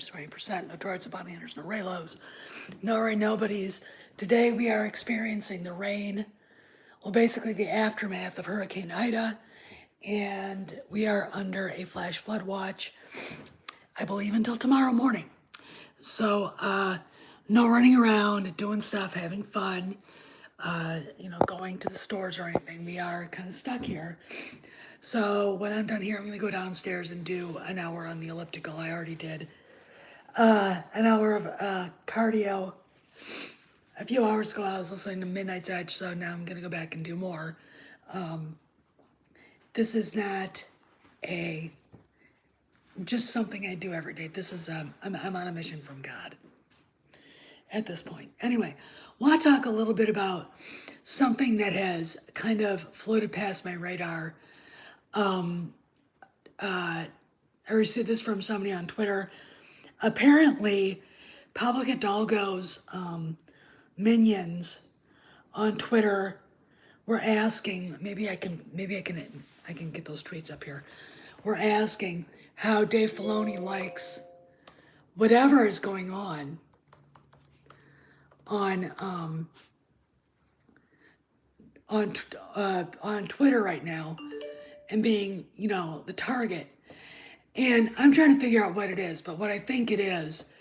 Hunters, 20%, no Torts, Bounty Hunters, no Raylos, no Ray Nobodies. Today we are experiencing the rain, well, basically the aftermath of Hurricane Ida, and we are under a flash flood watch, I believe, until tomorrow morning. So, no running around, doing stuff, having fun, going to the stores or anything. We are kind of stuck here. So when I'm done here, I'm gonna go downstairs and do an hour on the elliptical. I already did an hour of cardio. A few hours ago, I was listening to Midnight's Edge, so now I'm gonna go back and do more. This is not just something I do every day. This is I'm on a mission from God at this point. Anyway, want to talk a little bit about something that has kind of floated past my radar. I received this from somebody on Twitter. Apparently, Pablo Hidalgo's minions on Twitter were asking. Maybe I can get those tweets up here. We're asking how Dave Filoni likes whatever is going on on Twitter right now, and being the target. And I'm trying to figure out what it is, but what I think it is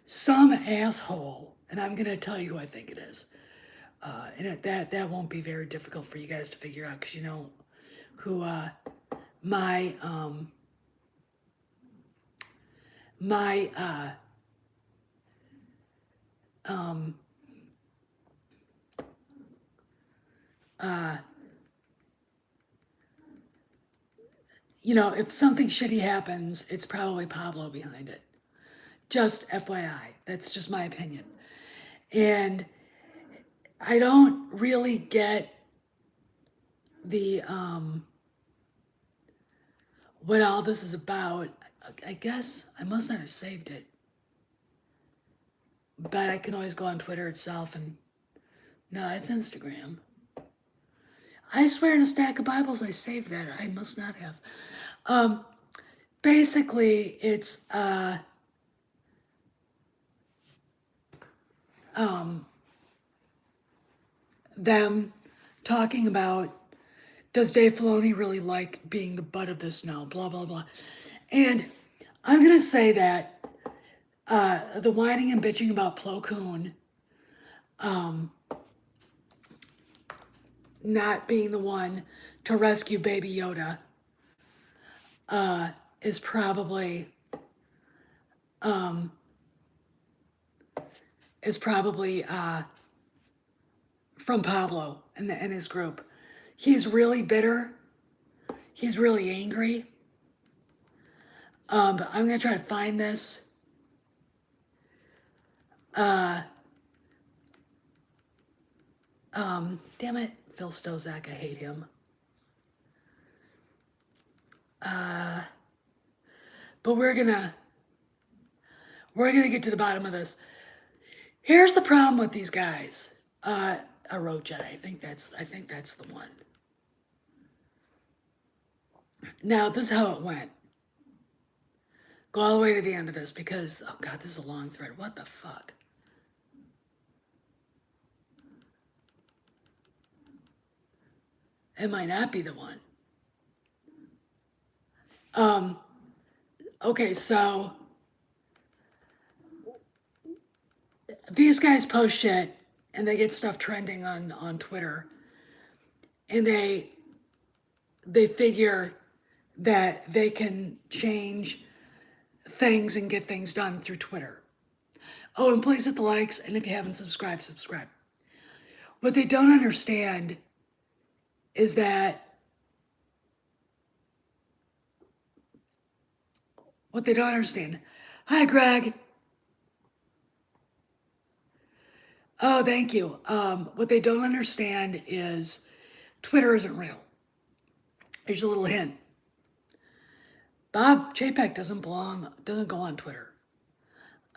some asshole, and I'm gonna tell you who I think it is. That won't be very difficult for you guys to figure out, because you know who my if something shitty happens, it's probably Pablo behind it. Just FYI, that's just my opinion. And I don't really get the what all this is about. I guess I must not have saved it, but I can always go on Twitter itself, and no, it's Instagram. I swear in a stack of Bibles I saved that. I must not have. Basically, it's them talking about, does Dave Filoni really like being the butt of this now? Blah blah blah. And I'm gonna say that the whining and bitching about Plo Koon not being the one to rescue Baby Yoda is probably from Pablo and his group. He's really bitter. He's really angry. But I'm gonna try to find this. Damn it, Phil Stozak, I hate him. But we're gonna get to the bottom of this. Here's the problem with these guys. A Road Jedi. I think that's the one. Now this is how it went. Go all the way to the end of this, because oh god, this is a long thread. What the fuck? It might not be the one. Okay, so these guys post shit and they get stuff trending on Twitter, and they figure that they can change things and get things done through Twitter. Oh, and please hit the likes, and if you haven't subscribed, subscribe. What they don't understand is that Hi, Greg. Oh, thank you. What they don't understand is Twitter isn't real. Here's a little hint. Bob Chapek doesn't go on Twitter.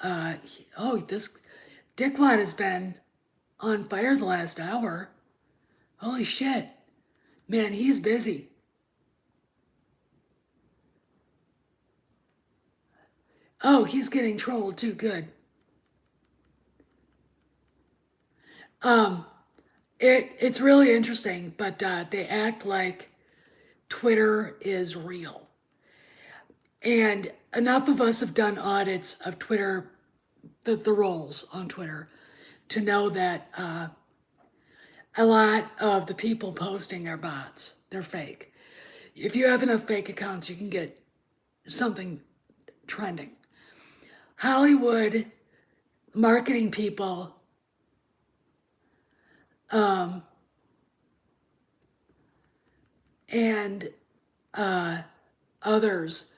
This dickwad has been on fire the last hour. Holy shit. Man, he's busy. Oh, he's getting trolled too. Good. Um, it's really interesting, but they act like Twitter is real. And enough of us have done audits of Twitter, the roles on Twitter, to know that a lot of the people posting are bots. They're fake. If you have enough fake accounts, you can get something trending. Hollywood marketing people and others,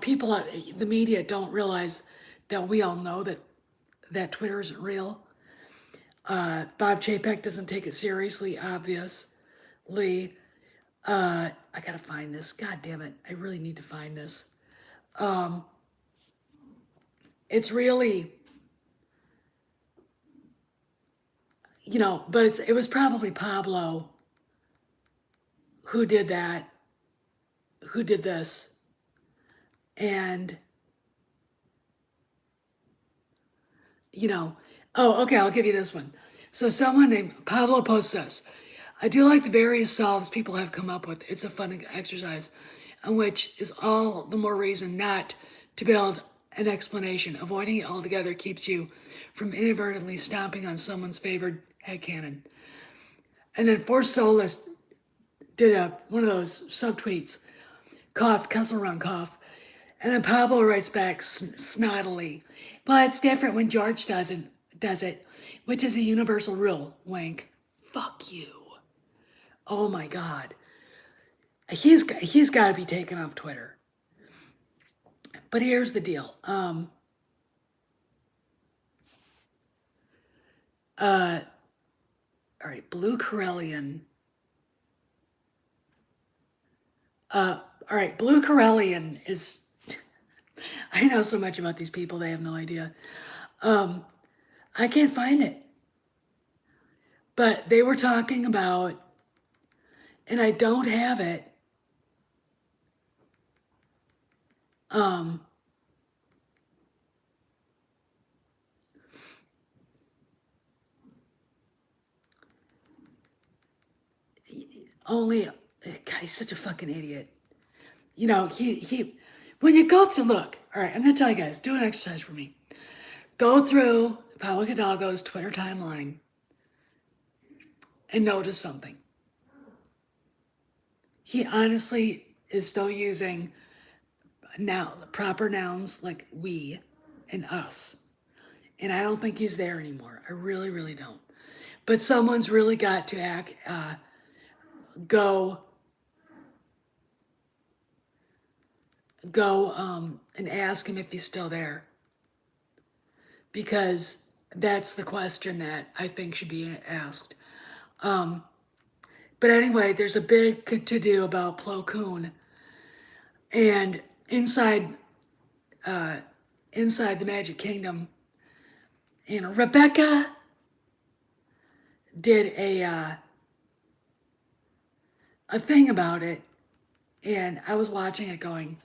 people, the media don't realize that we all know that Twitter isn't real. Bob Chapek doesn't take it seriously, obviously. I gotta find this. God damn it. I really need to find this. It's really, but it was probably Pablo who did that, who did this. And, oh, okay, I'll give you this one. So someone named Pablo posts this. I do like the various solves people have come up with. It's a fun exercise, and which is all the more reason not to build an explanation. Avoiding it altogether keeps you from inadvertently stomping on someone's favored headcanon. And then Force Solus did one of those subtweets, coughed, Kessel Run cough. And then Pablo writes back snottily, "Well, it's different when George does it, which is a universal rule." Wank. Fuck you. Oh my God. He's got to be taken off Twitter. But here's the deal. All right, Blue Corellian. All right, Blue Corellian is. I know so much about these people; they have no idea. I can't find it, but they were talking about, and I don't have it. Only, God, he's such a fucking idiot. He, when you go through, look, all right, I'm gonna tell you guys, do an exercise for me. Go through Pablo Hidalgo's Twitter timeline and notice something. He honestly is still using now proper nouns like we and us. And I don't think he's there anymore. I really, really don't. But someone's really got to go and ask him if he's still there, because that's the question that I think should be asked. But anyway, there's a big to do about Plo Koon, and inside the Magic Kingdom, Rebecca did a thing about it, and I was watching it going,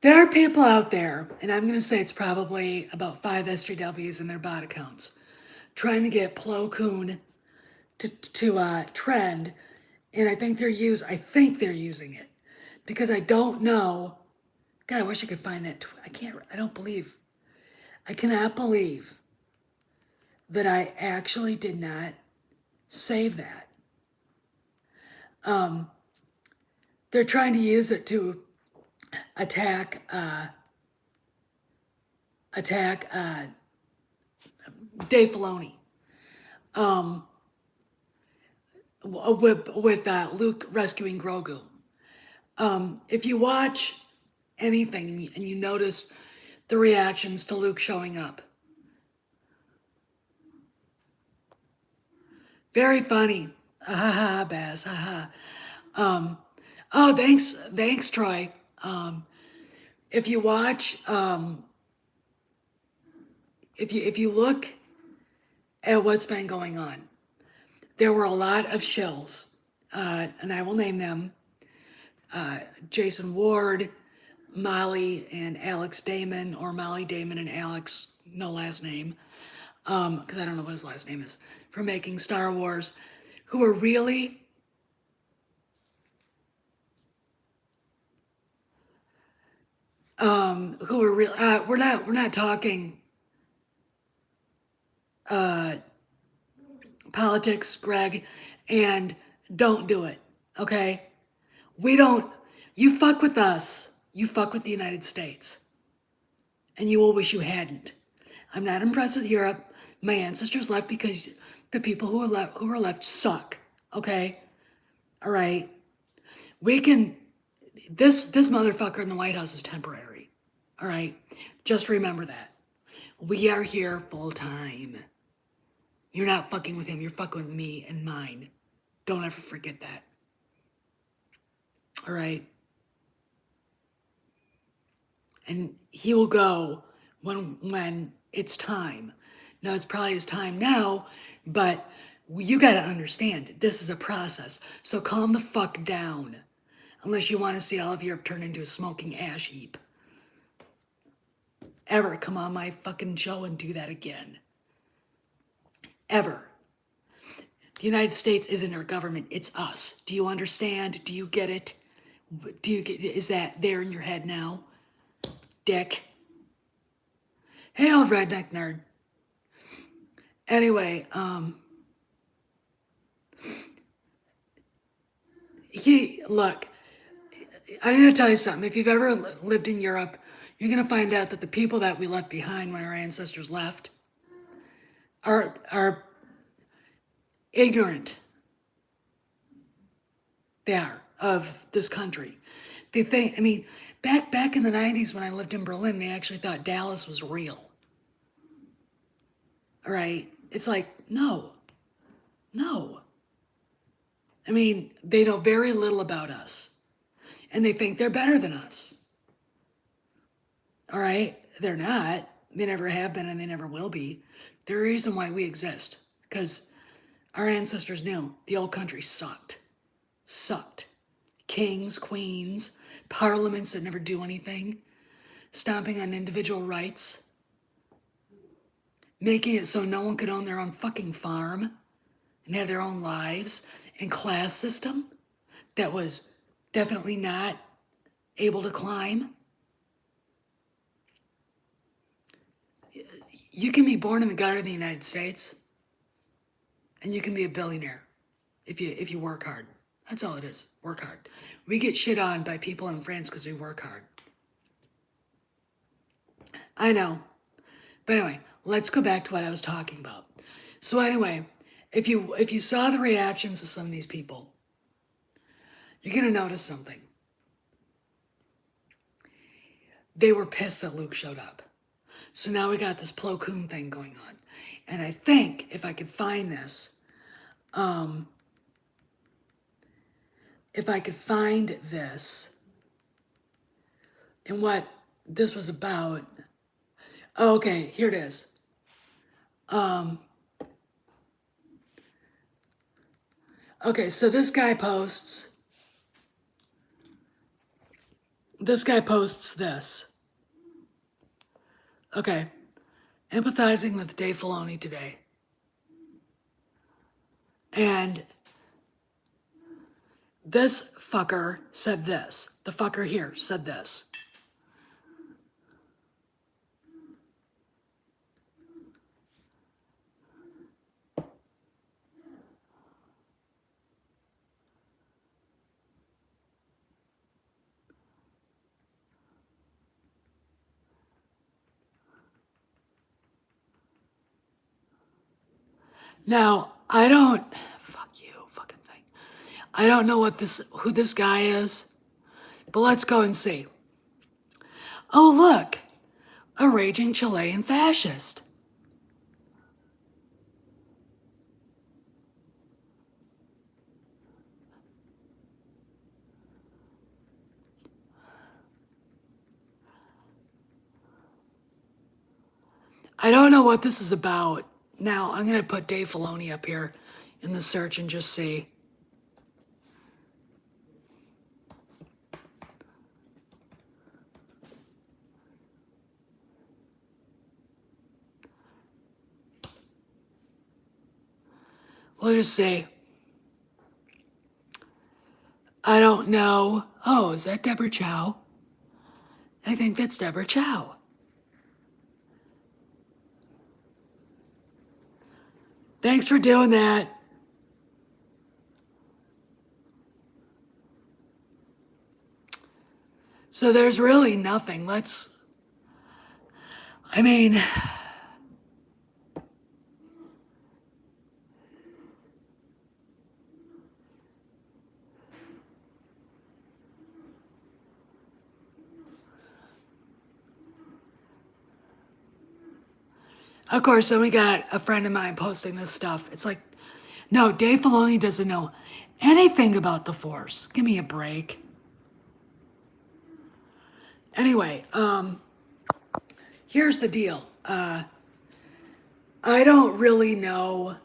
there are people out there, and I'm going to say it's probably about 5 SJWs in their bot accounts, trying to get Plo Koon to trend, and I think they're using it, because I don't know. God, I wish I could find that. I cannot believe that I actually did not save that. They're trying to use it to attack Dave Filoni, with Luke rescuing Grogu. If you watch anything and you notice the reactions to Luke showing up, very funny. Ha ha ha, Baz. Ha ha. Oh, thanks, Troy. If you watch, if you look at what's been going on, there were a lot of shills, and I will name them, Jason Ward, Molly and Alex Damon, or Molly Damon and Alex, no last name, because I don't know what his last name is, for making Star Wars, who are really who are real. We're not talking politics, Greg, and don't do it. Okay, we don't. You fuck with us. You fuck with the United States, and you will wish you hadn't. I'm not impressed with Europe. My ancestors left because the people who are left suck. Okay, all right. We can. This motherfucker in the White House is temporary. All right, just remember that. We are here full time. You're not fucking with him. You're fucking with me and mine. Don't ever forget that. All right. And he will go when it's time. Now it's probably his time now, but you got to understand this is a process. So calm the fuck down, unless you want to see all of Europe turn into a smoking ash heap. Ever come on my fucking show and do that again? Ever? The United States isn't our government, it's us. Do you understand? Do you get it? Is that there in your head now? Dick. Hey, old redneck nerd. Anyway, look, I'm gonna tell you something. If you've ever lived in Europe, you're gonna find out that the people that we left behind when our ancestors left are ignorant. They are of this country. They think. I mean, back in the '90s when I lived in Berlin, they actually thought Dallas was real. All right, it's like no. I mean, they know very little about us, and they think they're better than us. All right, they're not. They never have been, and they never will be. The reason why we exist, because our ancestors knew the old country sucked. Kings, queens, parliaments that never do anything, stomping on individual rights, making it so no one could own their own fucking farm and have their own lives, and class system that was definitely not able to climb. You can be born in the gutter of the United States, and you can be a billionaire if you work hard. That's all it is. Work hard. We get shit on by people in France because we work hard. I know. But anyway, let's go back to what I was talking about. So anyway, if you saw the reactions of some of these people, you're gonna notice something. They were pissed that Luke showed up. So now we got this Plo Koon thing going on. And I think if I could find this, and what this was about. Oh, okay, here it is. Okay, so this guy posts this. Okay, empathizing with Dave Filoni today. And this fucker said this. The fucker here said this. Now, fuck you, fucking thing. I don't know who this guy is, but let's go and see. Oh, look, a raging Chilean fascist. I don't know what this is about. Now, I'm going to put Dave Filoni up here in the search and just see. we'll just see. I don't know. Oh, is that Deborah Chow? I think that's Deborah Chow. Thanks for doing that. So there's really nothing. I mean, of course, then we got a friend of mine posting this stuff. It's like, no, Dave Filoni doesn't know anything about the Force. Give me a break. Anyway, here's the deal. I don't really know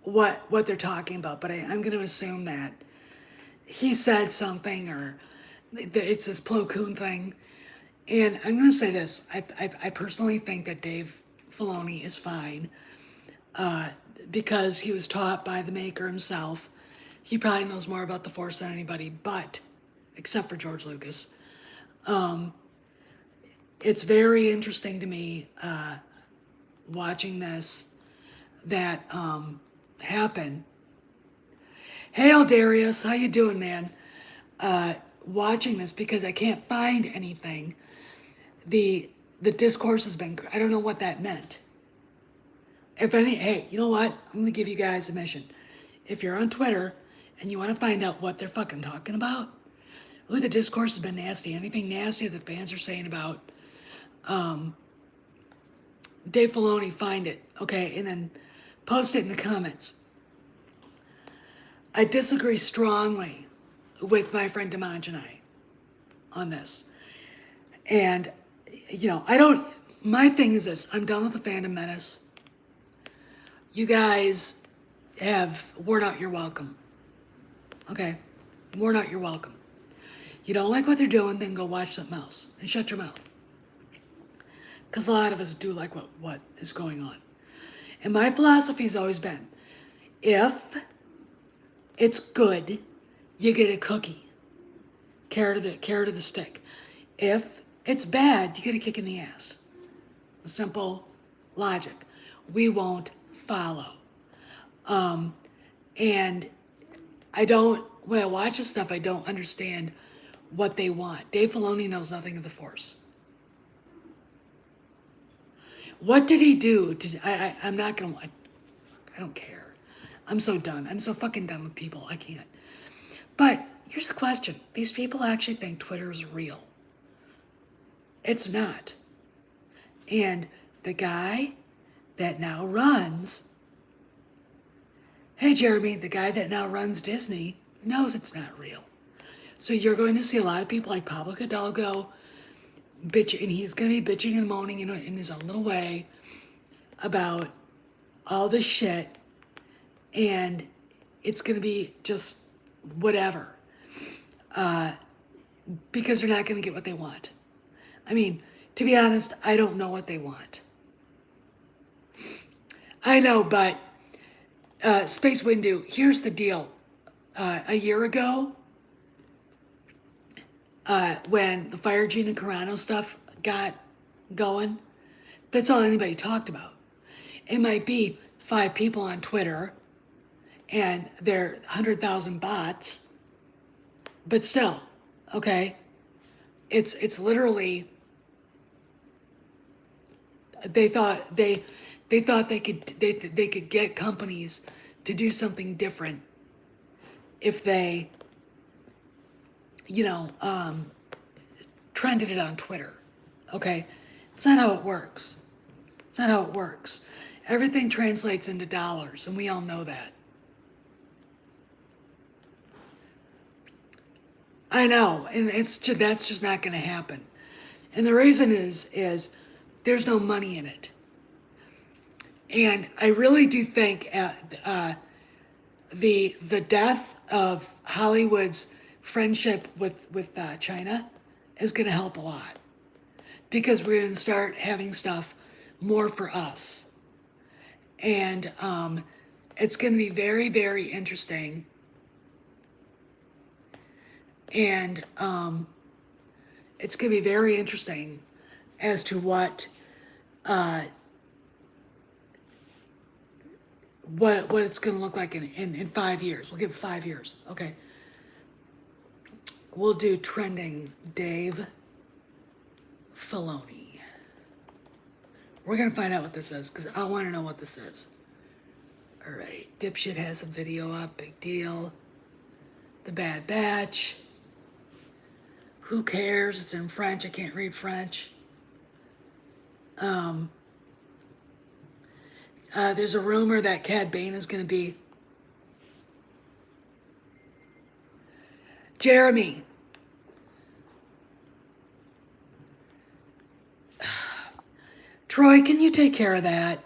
what they're talking about, but I'm going to assume that he said something or that it's this Plo Koon thing. And I'm going to say this. I personally think that Dave Filoni is fine because he was taught by the maker himself. He probably knows more about the Force than anybody, but except for George Lucas. It's very interesting to me watching this that happen. Hey, Aldarius, how you doing, man? Watching this because I can't find anything. The discourse has been. I don't know what that meant. If any, hey, you know what? I'm gonna give you guys a mission. If you're on Twitter and you want to find out what they're fucking talking about, ooh, the discourse has been nasty. Anything nasty that fans are saying about Dave Filoni, find it, okay, and then post it in the comments. I disagree strongly with my friend Demongenai on this. And, my thing is this. I'm done with the Phantom Menace. You guys have worn out your welcome. Okay? Worn out your welcome. You don't like what they're doing, then go watch something else and shut your mouth. Because a lot of us do like what is going on. And my philosophy has always been, if it's good, you get a cookie. Carrot of the stick. If it's bad, you get a kick in the ass. A simple logic. We won't follow. And when I watch this stuff, I don't understand what they want. Dave Filoni knows nothing of the Force. What did he do? I'm not gonna. I don't care. I'm so done. I'm so fucking done with people. I can't. But here's the question: these people actually think Twitter is real. It's not. And the guy that now runs, hey Jeremy, the guy that now runs Disney knows it's not real. So you're going to see a lot of people like Pablo Hidalgo bitching, and he's going to be bitching and moaning in his own little way about all this shit, and it's going to be just whatever, because they're not going to get what they want. I mean, to be honest, I don't know what they want. I know, but Space Windu, here's the deal. A year ago, when the Fire Gina Carano stuff got going, that's all anybody talked about. It might be 5 people on Twitter and there are 100,000 bots, but still, okay? It's literally, they thought they could get companies to do something different if they trended it on Twitter. Okay? It's not how it works. It's not how it works. Everything translates into dollars, and we all know that. I know, and that's just not going to happen. And the reason is there's no money in it. And I really do think the death of Hollywood's friendship with China is going to help a lot, because we're going to start having stuff more for us. And it's going to be very, very interesting. And it's going to be very interesting as to what it's going to look like in 5 years. We'll give it 5 years. Okay. We'll do trending Dave Filoni. We're going to find out what this is because I want to know what this is. All right. Dipshit has a video up. Big deal. The Bad Batch. Who cares? It's in French. I can't read French. There's a rumor that Cad Bane is going to be Jeremy. Troy, can you take care of that?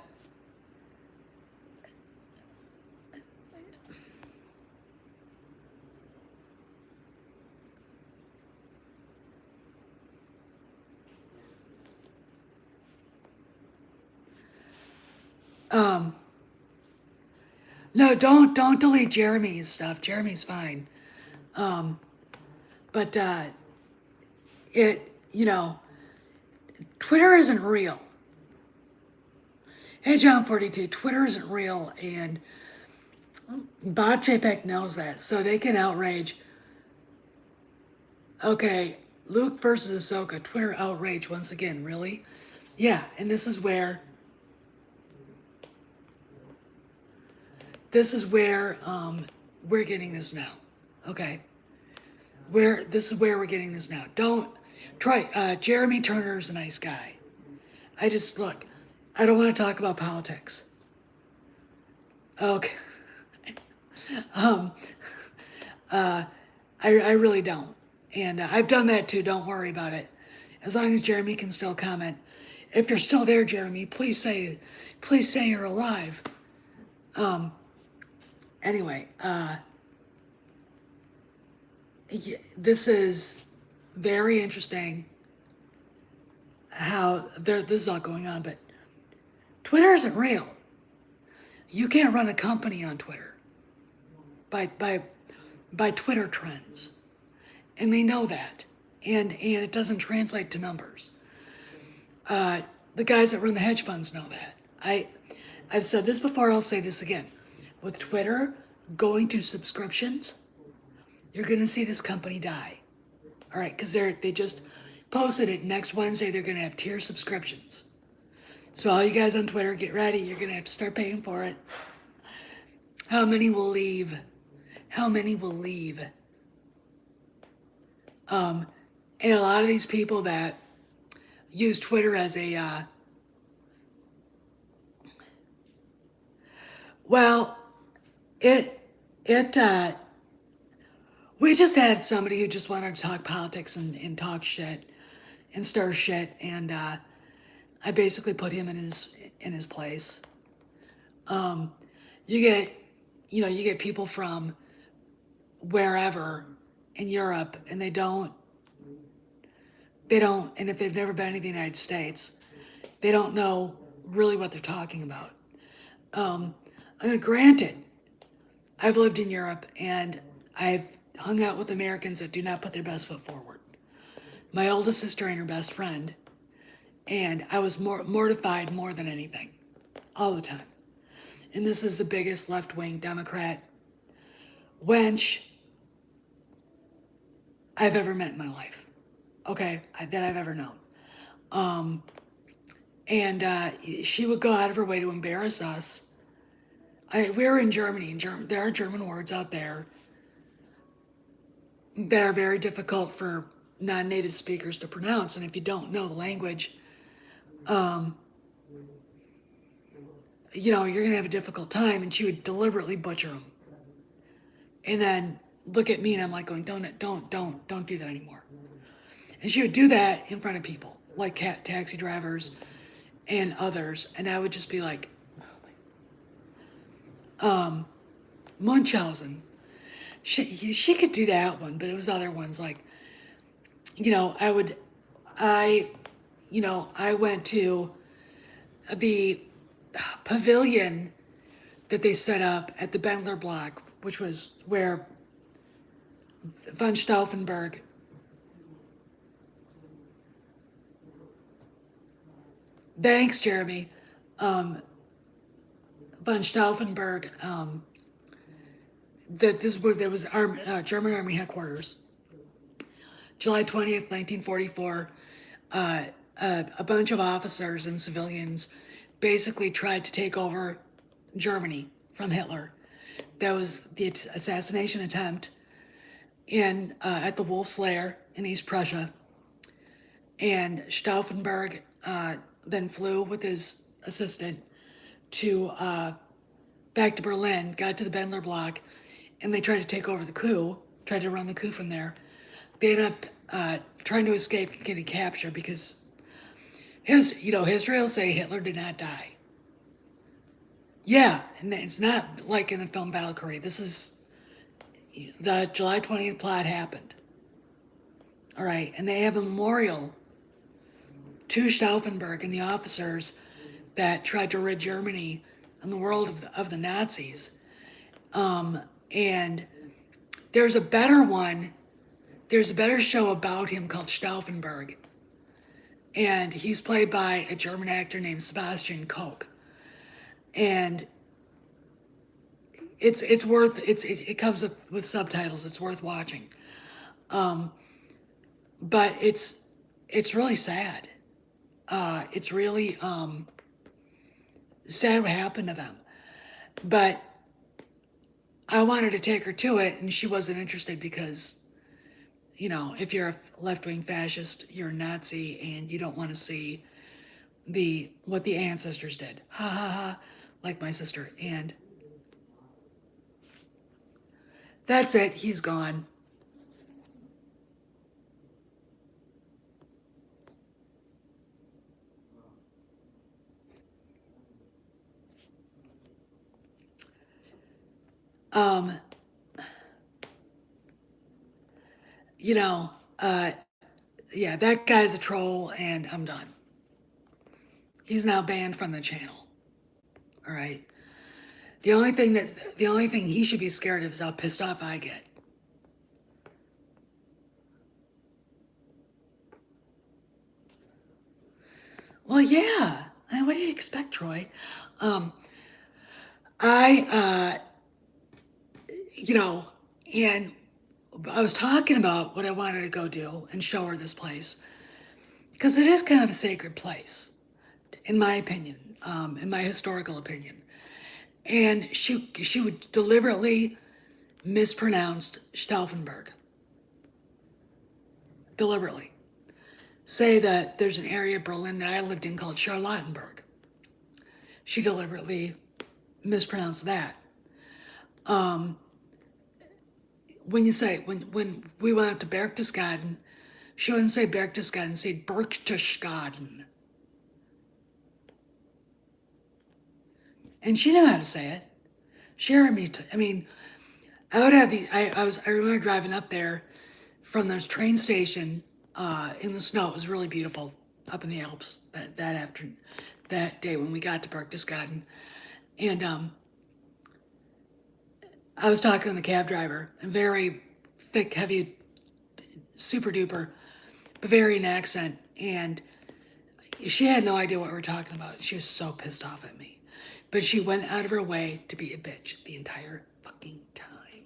No, don't delete Jeremy's stuff. Jeremy's fine. But Twitter isn't real. Hey, John 42, Twitter isn't real, and Bob Chapek knows that, so they can outrage. Okay, Luke versus Ahsoka, Twitter outrage once again, really? Yeah, and this is where we're getting this now. Okay. This is where we're getting this now. Don't try Jeremy Turner's a nice guy. I don't want to talk about politics. Okay. I really don't. And I've done that too. Don't worry about it. As long as Jeremy can still comment. If you're still there, Jeremy, please say you're alive. Anyway, this is very interesting how this is all going on, but Twitter isn't real. You can't run a company on Twitter by Twitter trends. And they know that. And it doesn't translate to numbers. The guys that run the hedge funds know that. I've said this before, I'll say this again. With Twitter going to subscriptions, you're going to see this company die. All right, because they just posted it. Next Wednesday, they're going to have tier subscriptions. So all you guys on Twitter, get ready. You're going to have to start paying for it. How many will leave? And a lot of these people that use Twitter as a, we just had somebody who just wanted to talk politics and talk shit and stir shit, and I basically put him in his place. You get people from wherever in Europe, and they don't, and if they've never been to the United States, they don't know really what they're talking about. Granted, I've lived in Europe and I've hung out with Americans that do not put their best foot forward. My oldest sister and her best friend, and I was mortified more than anything, all the time. And this is the biggest left-wing Democrat wench I've ever met in my life. Okay, that I've ever known. And she would go out of her way to embarrass us. We were in Germany, and there are German words out there that are very difficult for non-native speakers to pronounce, and if you don't know the language, you're gonna have a difficult time. And she would deliberately butcher them, and then look at me, and I'm like going, don't do that anymore. And she would do that in front of people, like taxi drivers and others, and I would just be like, Munchausen. She could do that one, but it was other ones like, I went to the pavilion that they set up at the Bendler Block, which was where von Stauffenberg, thanks, Jeremy, von Stauffenberg, that this where there was German Army headquarters. July 20th, 1944, a bunch of officers and civilians basically tried to take over Germany from Hitler. That was the assassination attempt at the Wolf's Lair in East Prussia. And Stauffenberg then flew with his assistant back to Berlin, got to the Bendler Block, and they tried to take over the coup, tried to run the coup from there. They ended up trying to escape and getting captured because Israel say Hitler did not die. Yeah, and it's not like in the film Valkyrie. This is the July 20th plot happened. All right, and they have a memorial to Stauffenberg and the officers that tried to rid Germany and the world of the Nazis. And there's a better one. There's a better show about him called Stauffenberg. And he's played by a German actor named Sebastian Koch. And it comes with subtitles. It's worth watching. But it's really sad. It's really sad what happened to them. But I wanted to take her to it, and she wasn't interested because, if you're a left-wing fascist, you're a Nazi, and you don't want to see what the ancestors did. Ha ha ha, like my sister. And that's it. He's gone. Yeah, that guy's a troll, and I'm done. He's now banned from the channel. All right. The only thing he should be scared of is how pissed off I get. Well, yeah. What do you expect, Troy? And I was talking about what I wanted to go do and show her this place because it is kind of a sacred place, in my opinion, in my historical opinion. And she would deliberately mispronounce Stauffenberg. Deliberately. Say that there's an area of Berlin that I lived in called Charlottenburg. She deliberately mispronounced that. When we went up to Berchtesgaden, she wouldn't say Berchtesgaden, say Berchtesgaden. And she knew how to say it. She heard me. I would have I remember driving up there from the train station in the snow. It was really beautiful up in the Alps that day when we got to Berchtesgaden. And I was talking to the cab driver, a very thick, heavy, super duper Bavarian accent, and she had no idea what we were talking about. She was so pissed off at me. But she went out of her way to be a bitch the entire fucking time.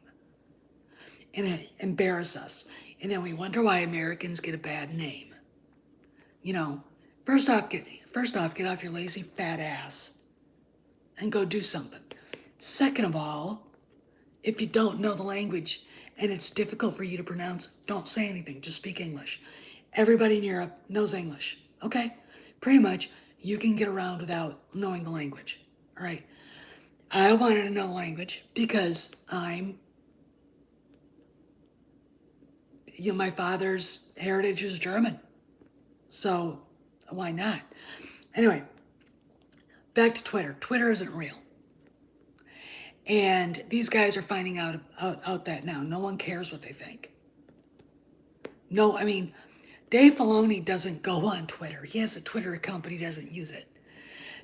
And embarrass us. And then we wonder why Americans get a bad name. First off, get off your lazy fat ass and go do something. Second of all, if you don't know the language and it's difficult for you to pronounce, don't say anything. Just speak English. Everybody in Europe knows English, okay? Pretty much, you can get around without knowing the language, all right? I wanted to know the language because my father's heritage is German. So why not? Anyway, back to Twitter. Twitter isn't real. And these guys are finding out that now. No one cares what they think. No, Dave Filoni doesn't go on Twitter. He has a Twitter account, but he doesn't use it.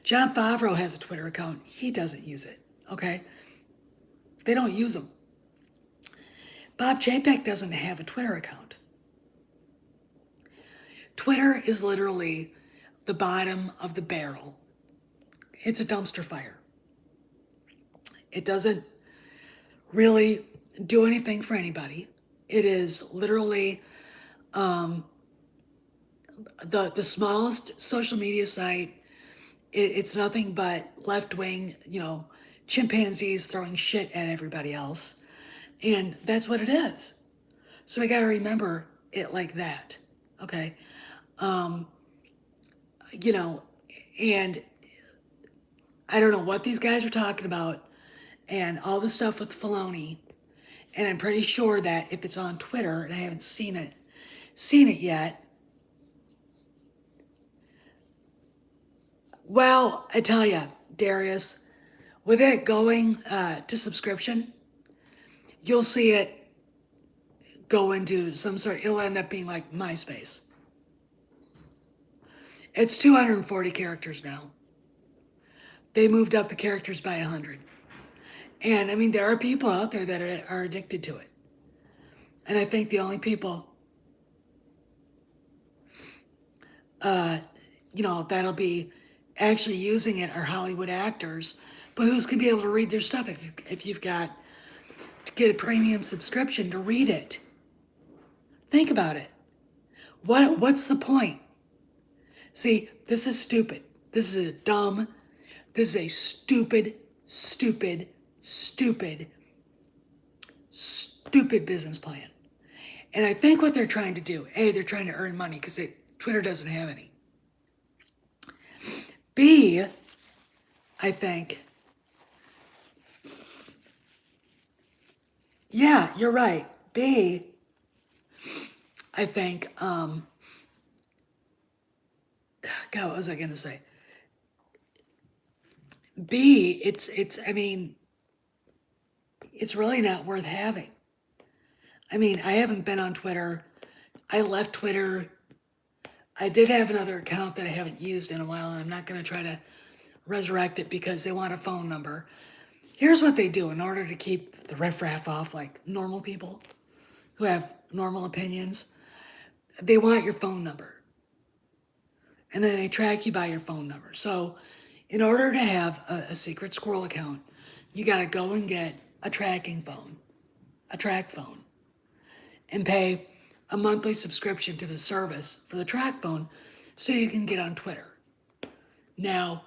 Jon Favreau has a Twitter account. He doesn't use it, okay? They don't use them. Bob Chapek doesn't have a Twitter account. Twitter is literally the bottom of the barrel. It's a dumpster fire. It doesn't really do anything for anybody. It is literally the smallest social media site. It's nothing but left-wing, chimpanzees throwing shit at everybody else. And that's what it is. So we got to remember it like that. Okay. And I don't know what these guys are talking about and all the stuff with Filoni. And I'm pretty sure that if it's on Twitter, and I haven't seen it yet. Well, I tell you, Darius, with it going to subscription, you'll see it go into some sort, it'll end up being like MySpace. It's 240 characters now. They moved up the characters by 100. And I mean, there are people out there that are addicted to it. And I think the only people, that'll be actually using it are Hollywood actors. But who's going to be able to read their stuff if you've got to get a premium subscription to read it? Think about it. What's the point? See, this is stupid. This is a stupid business plan. And I think what they're trying to do, A, they're trying to earn money because Twitter doesn't have any. B, I think, yeah, you're right. B, I think, God, what was I going to say? B, it's really not worth having. I mean, I haven't been on Twitter. I left Twitter. I did have another account that I haven't used in a while, and I'm not going to try to resurrect it because they want a phone number. Here's what they do in order to keep the riffraff off, like normal people who have normal opinions. They want your phone number. And then they track you by your phone number. So in order to have a secret squirrel account, you got to go and get a tracking phone, a track phone, and pay a monthly subscription to the service for the track phone so you can get on Twitter. Now,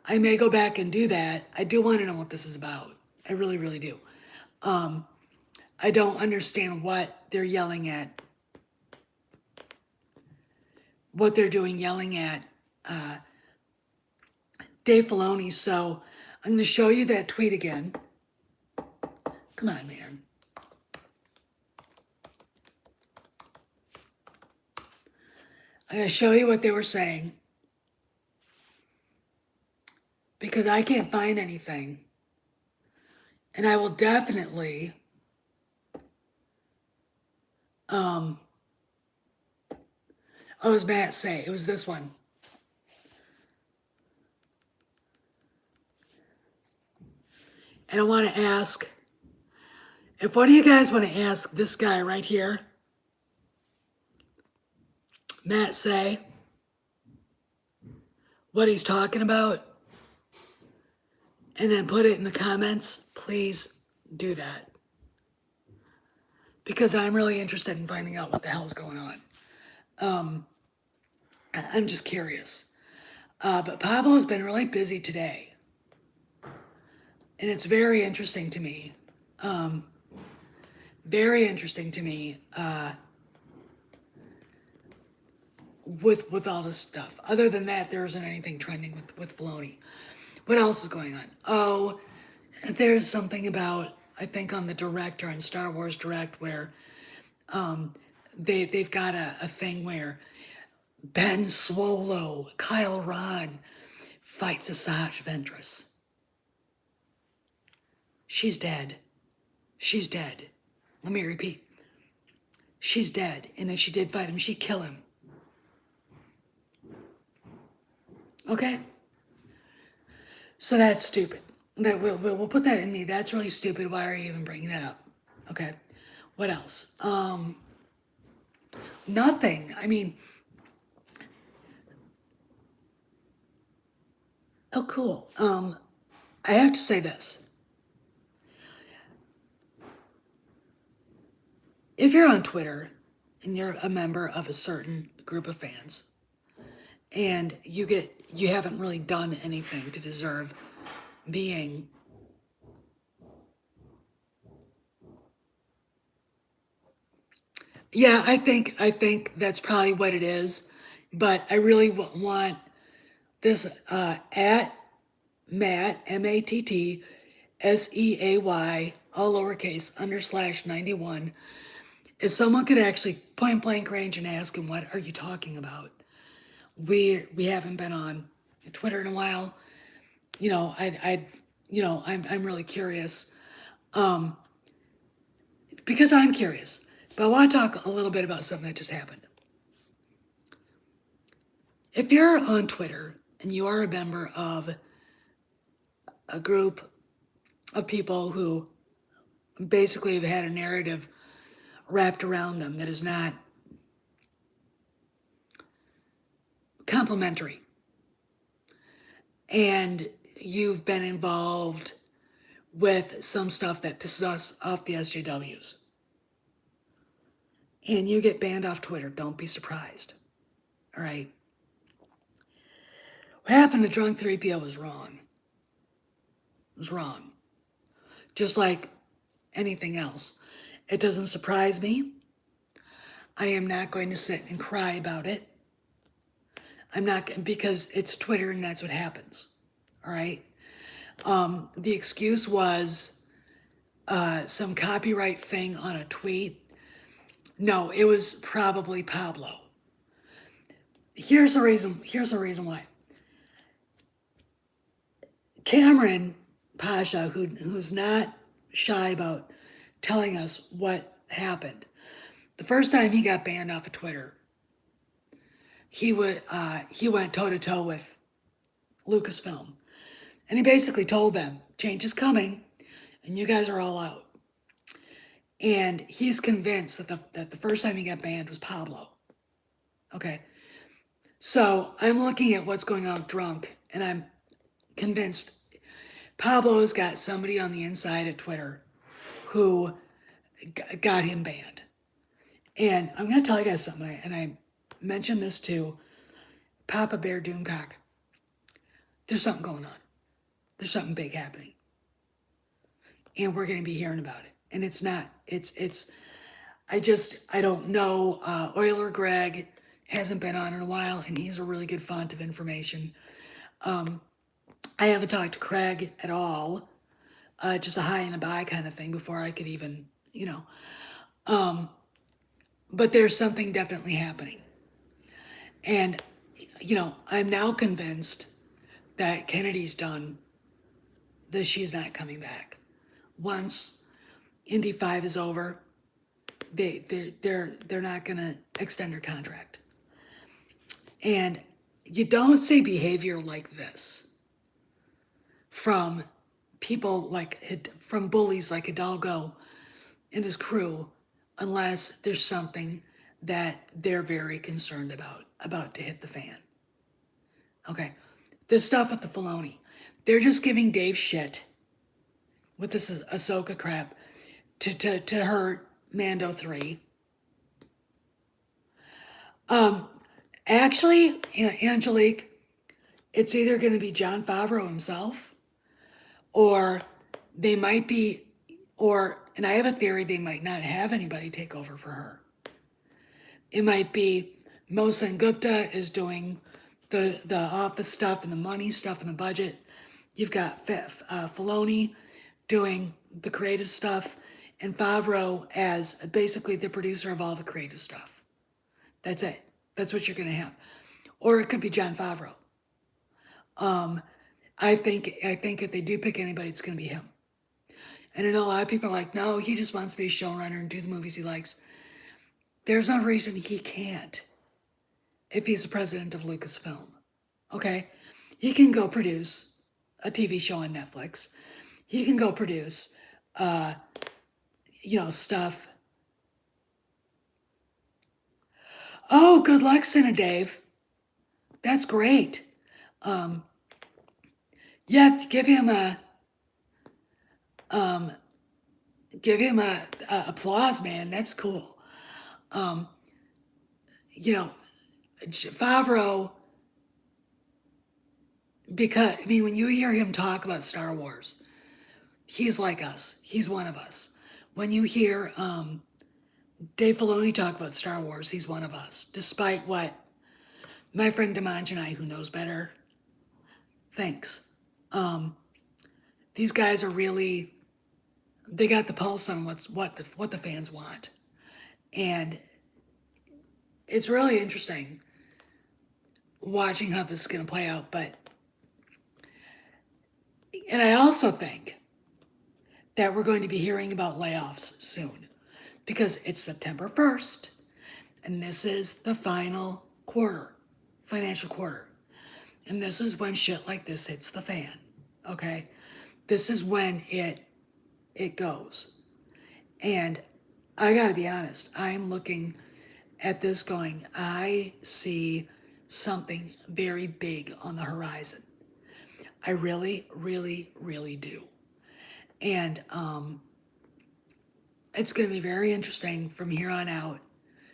I may go back and do that. I do want to know what this is about. I really, really do. I don't understand what they're yelling at, what they're doing yelling at Dave Filoni. So I'm going to show you that tweet again. Come on, man. I'm going to show you what they were saying because I can't find anything. And I will definitely what does Matt say? It was this one. And I want to ask, if one of you guys want to ask this guy right here, Matt Say, what he's talking about, and then put it in the comments, please do that. Because I'm really interested in finding out what the hell's going on. I'm just curious. But Pablo's been really busy today. And it's very interesting to me. With all this stuff. Other than that, there isn't anything trending with Filoni. What else is going on? Oh, there's something about, I think on the Direct or on Star Wars Direct where they've got a thing where Ben Swallow, Kyle Ron fights Asajj Ventress. She's dead. She's dead. Let me repeat. She's dead. And if she did fight him, she'd kill him. Okay? So that's stupid. That we'll put that in the that's really stupid. Why are you even bringing that up? Okay. What else? Nothing. I mean, oh cool. I have to say this. If you're on Twitter and you're a member of a certain group of fans and you haven't really done anything to deserve being yeah, I think that's probably what it is, but I really want this at Matt MATTSEAY all lowercase _91. If someone could actually point blank range and ask him, what are you talking about? We haven't been on Twitter in a while. I'm really curious because I'm curious. But I want to talk a little bit about something that just happened. If you're on Twitter and you are a member of a group of people who basically have had a narrative wrapped around them that is not complimentary, and you've been involved with some stuff that pisses us off, the SJWs, and you get banned off Twitter, don't be surprised. All right. What happened to Drunk 3PO was wrong. It was wrong. Just like anything else. It doesn't surprise me. I am not going to sit and cry about it. I'm not, because it's Twitter and that's what happens. All right. The excuse was some copyright thing on a tweet. No, it was probably Pablo. Here's the reason. Here's the reason why. Cameron Pasha, who's not shy about telling us what happened. The first time he got banned off of Twitter, he went toe to toe with Lucasfilm, and he basically told them, "Change is coming, and you guys are all out." And he's convinced that the first time he got banned was Pablo. Okay, so I'm looking at what's going on with Drunk, and I'm convinced Pablo's got somebody on the inside at Twitter who got him banned. And I'm going to tell you guys something, and I mentioned this to Papa Bear Doomcock. There's something going on. There's something big happening. And we're going to be hearing about it. And it's not, I don't know. Euler Greg hasn't been on in a while, and he's a really good font of information. I haven't talked to Craig at all, just a hi and a bye kind of thing before I could even, but there's something definitely happening. And, I'm now convinced that Kennedy's done, that she's not coming back. Once Indy 5 is over, they're not gonna extend her contract. And you don't see behavior like this from people from bullies like Hidalgo and his crew, unless there's something that they're very concerned about to hit the fan. Okay, this stuff with the Filoni, they're just giving Dave shit with this Ahsoka crap to hurt Mando 3. Actually, Angelique, it's either going to be Jon Favreau himself, or they might be, and I have a theory, they might not have anybody take over for her. It might be Mohsen Gupta is doing the office stuff and the money stuff and the budget. You've got Filoni doing the creative stuff, and Favreau as basically the producer of all the creative stuff. That's it. That's what you're going to have. Or it could be Jon Favreau. I think if they do pick anybody, it's going to be him. And I know a lot of people are like, no, he just wants to be a showrunner and do the movies he likes. There's no reason he can't if he's the president of Lucasfilm. Okay? He can go produce. a TV show on Netflix. He can go produce, stuff. Oh, good luck, Cinna Dave. That's great. Yeah, give him a applause, man. That's cool. You know, Favreau, because I mean, when you hear him talk about Star Wars, he's like us. He's one of us. When you hear Dave Filoni talk about Star Wars, he's one of us. Despite what my friend Demanj and I, who knows better, thinks. These guys are really, they got the pulse on what the fans want, and it's really interesting watching how this is going to play out. And I also think that we're going to be hearing about layoffs soon because it's September 1st and this is the final quarter, financial quarter. And this is when shit like this hits the fan, okay? This is when it goes. And I gotta be honest, I'm looking at this going, I see something very big on the horizon. I really, really, really do. And it's going to be very interesting from here on out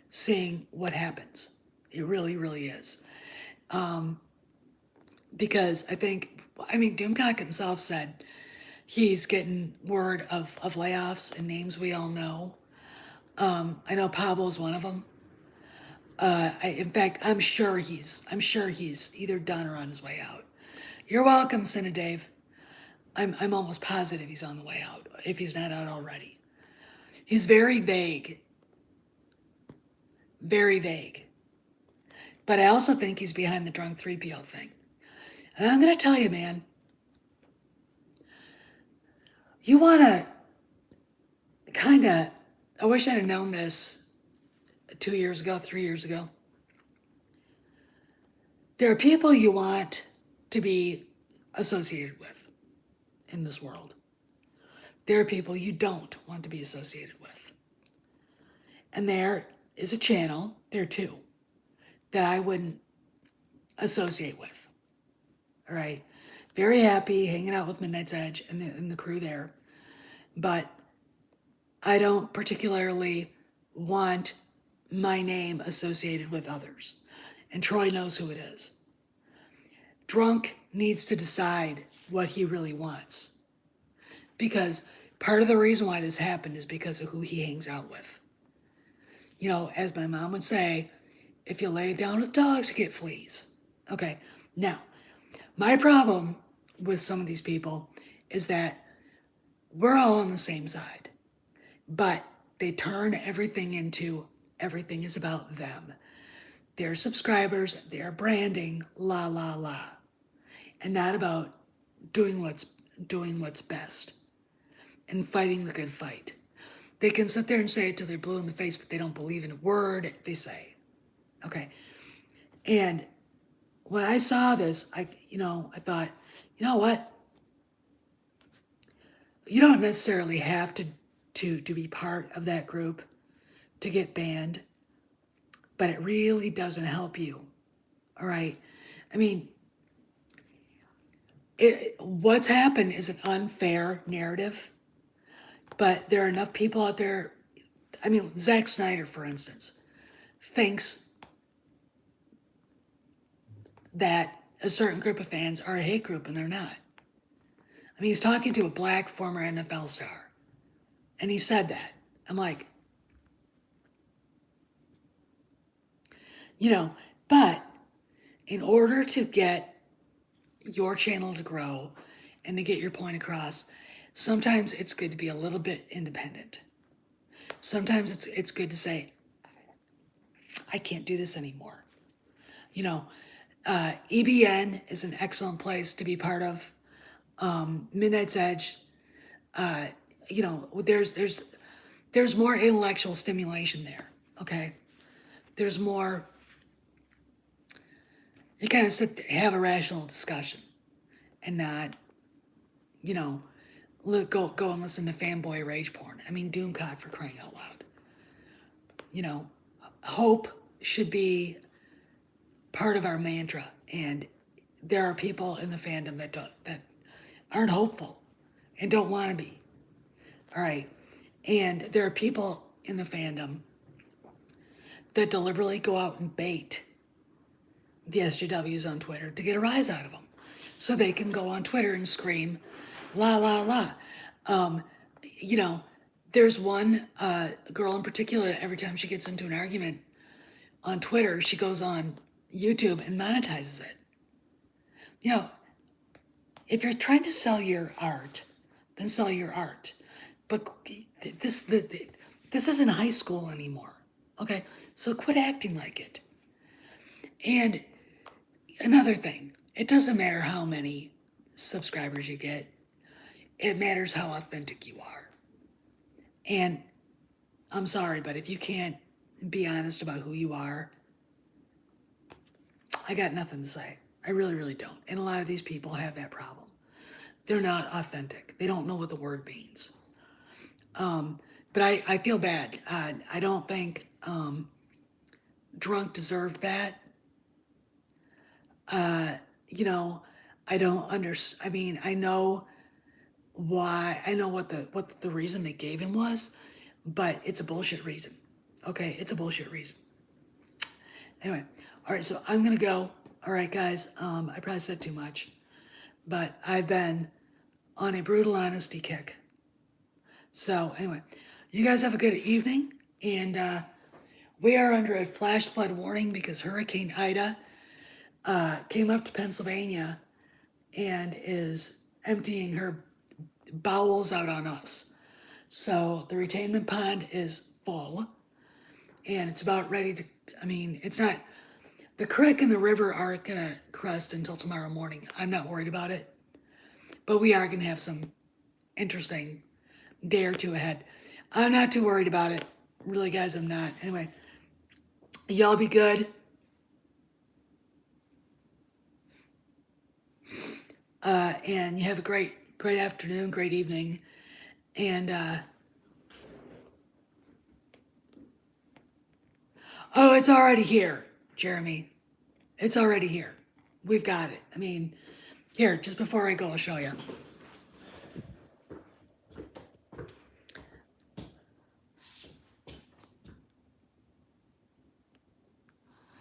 seeing what happens. It really, really is. Because Doomcock himself said he's getting word of layoffs and names we all know. I know Pablo's one of them. In fact, I'm sure he's either done or on his way out. You're welcome, Cinna Dave. I'm almost positive he's on the way out, if he's not out already. He's very vague. Very vague. But I also think he's behind the drunk 3PO thing. And I'm going to tell you, man, you want to I wish I'd have known this 2 years ago, 3 years ago. There are people you want to be associated with in this world. There are people you don't want to be associated with. And there is a channel, there are two, that I wouldn't associate with. All right. Very happy hanging out with Midnight's Edge and the crew there. But I don't particularly want my name associated with others. And Troy knows who it is. Drunk needs to decide what he really wants. Because part of the reason why this happened is because of who he hangs out with. You know, as my mom would say, if you lay down with dogs, you get fleas. Okay, now, my problem with some of these people is that we're all on the same side, but they turn everything into everything is about them. Their subscribers, their branding, la la la, and not about doing what's best and fighting the good fight. They can sit there and say it till they're blue in the face, but they don't believe in a word they say. Okay, and when I saw this, I thought, you know what? You don't necessarily have to be part of that group to get banned, but it really doesn't help you. All right. I mean, what's happened is an unfair narrative, but there are enough people out there. I mean, Zack Snyder, for instance, thinks that a certain group of fans are a hate group, and they're not. I mean, he's talking to a black former NFL star, and he said that. I'm like, but in order to get your channel to grow and to get your point across, sometimes it's good to be a little bit independent. Sometimes it's good to say, I can't do this anymore. EBN is an excellent place to be part of. Midnight's Edge, there's more intellectual stimulation there. Okay, there's more. You kind of have a rational discussion, and not you know, go and listen to fanboy rage porn. I mean, Doomcock, for crying out loud. You know, hope should be part of our mantra, and there are people in the fandom that aren't hopeful and don't want to be. All right, and there are people in the fandom that deliberately go out and bait the SJWs on Twitter to get a rise out of them, so they can go on Twitter and scream, "La la la." You know, there's one girl in particular. Every time she gets into an argument on Twitter, she goes on YouTube and monetizes it. You know, if you're trying to sell your art, then sell your art. But this isn't high school anymore. Okay, so quit acting like it. And another thing, it doesn't matter how many subscribers you get. It matters how authentic you are. And I'm sorry, but if you can't be honest about who you are, I got nothing to say. I really, really don't. And a lot of these people have that problem. They're not authentic. They don't know what the word means. But I feel bad. I don't think Drunk deserved that. You know, I don't understand. I mean, I know why. I know what the reason they gave him was, but it's a bullshit reason. Okay, it's a bullshit reason. Anyway, all right. So I'm gonna go. All right, guys. I probably said too much, but I've been on a brutal honesty kick. So anyway, you guys have a good evening, and we are under a flash flood warning because Hurricane Ida came up to Pennsylvania and is emptying her bowels out on us. So the retainment pond is full, and it's about ready to. I mean, it's not. The creek and the river aren't gonna crest until tomorrow morning. I'm not worried about it, but we are gonna have some interesting day or two ahead. I'm not too worried about it. Really, guys, I'm not. Anyway, y'all be good. And you have a great afternoon, great evening. And, oh, it's already here, Jeremy. It's already here. We've got it. I mean, here, just before I go, I'll show you.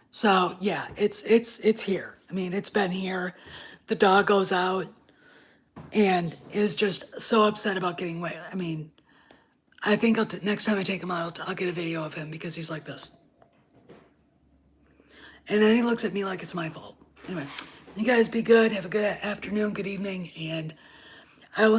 So yeah, it's here. I mean, it's been here. The dog goes out and is just so upset about getting away. I mean, I think next time I take him out, I'll get a video of him because he's like this. And then he looks at me like it's my fault. Anyway, you guys be good. Have a good afternoon, good evening, and I will